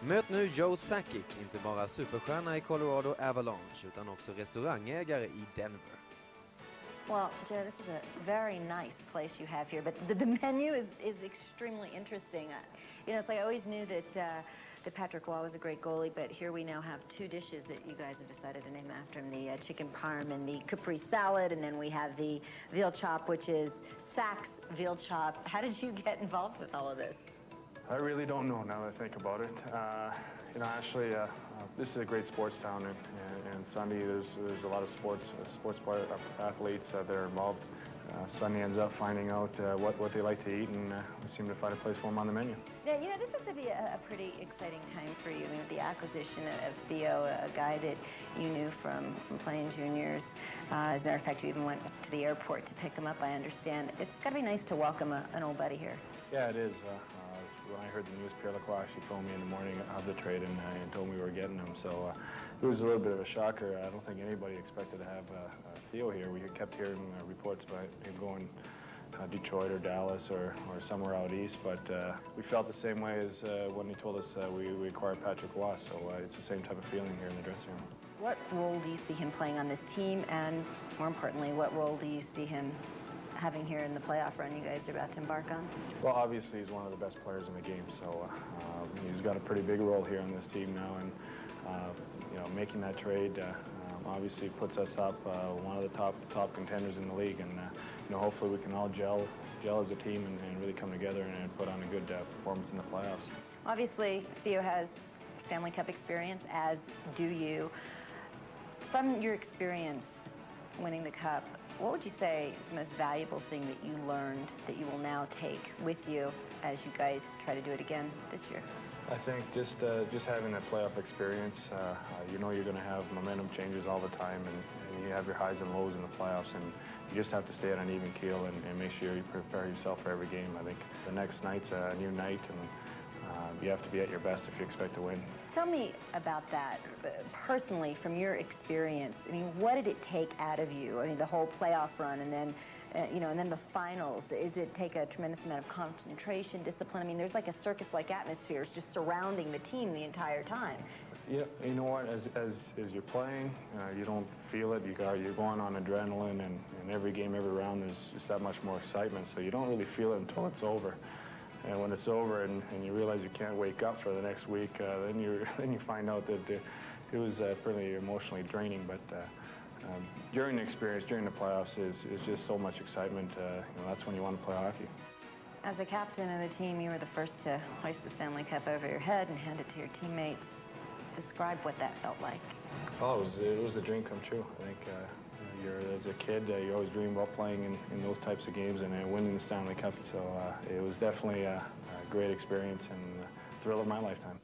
Möt nu Joe Sakic, inte bara superstjärna i Colorado Avalanche utan också restaurangägare i Denver. Well, Joe, this is a very nice place you have here, but the menu is extremely interesting. You know, it's like I always knew that Patrick Waugh was a great goalie, but here we now have two dishes that you guys have decided to name after him, the chicken parm and the capri salad, and then we have the veal chop, which is Sac's veal chop. How did you get involved with all of this? I really don't know now that I think about it. You know, actually, this is a great sports town, and Sunday there's a lot of sports athletes that are involved. Sunday ends up finding out what they like to eat, and we seem to find a place for them on the menu. Yeah, you know, this has to be a pretty exciting time for you. I mean, with the acquisition of Theo, a guy that you knew from playing juniors. As a matter of fact, you even went to the airport to pick him up, I understand. It's got to be nice to welcome an old buddy here. Yeah, it is. When I heard the news, Pierre Lacroix actually phoned me in the morning of the trade and told me we were getting him. So it was a little bit of a shocker. I don't think anybody expected to have Theo here. We kept hearing reports about him going Detroit or Dallas or somewhere out east, but we felt the same way as when he told us we acquired Patrick Waugh. So it's the same type of feeling here in the dressing room. What role do you see him playing on this team, and more importantly, what role do you see him having here in the playoff run you guys are about to embark on? Well, obviously he's one of the best players in the game, so he's got a pretty big role here on this team now, and you know, making that trade obviously puts us up one of the top contenders in the league, and you know, hopefully we can all gel as a team and really come together and put on a good performance in the playoffs. Obviously, Theo has Stanley Cup experience, as do you. From your experience winning the Cup, what would you say is the most valuable thing that you learned that you will now take with you as you guys try to do it again this year? I think just having that playoff experience, you know you're going to have momentum changes all the time, and you have your highs and lows in the playoffs, and you just have to stay on an even keel and make sure you prepare yourself for every game. I think the next night's a new night, and you have to be at your best if you expect to win. Tell me about that, personally, from your experience. I mean, what did it take out of you? I mean, the whole playoff run, and then, you know, and then the finals. Is it take a tremendous amount of concentration, discipline? I mean, there's like a circus-like atmosphere just surrounding the team the entire time. Yeah, you know what? As you're playing, you don't feel it. You're going on adrenaline, and every game, every round, there's just that much more excitement. So you don't really feel it until it's over. And when it's over and you realize you can't wake up for the next week, then you find out that it was pretty emotionally draining. But during the experience, during the playoffs, is just so much excitement. You know, that's when you want to play hockey. As a captain of the team, you were the first to hoist the Stanley Cup over your head and hand it to your teammates. Describe what that felt like. Oh, it was a dream come true. I think as a kid, you always dream about playing in those types of games and winning the Stanley Cup. So it was definitely a great experience and the thrill of my lifetime.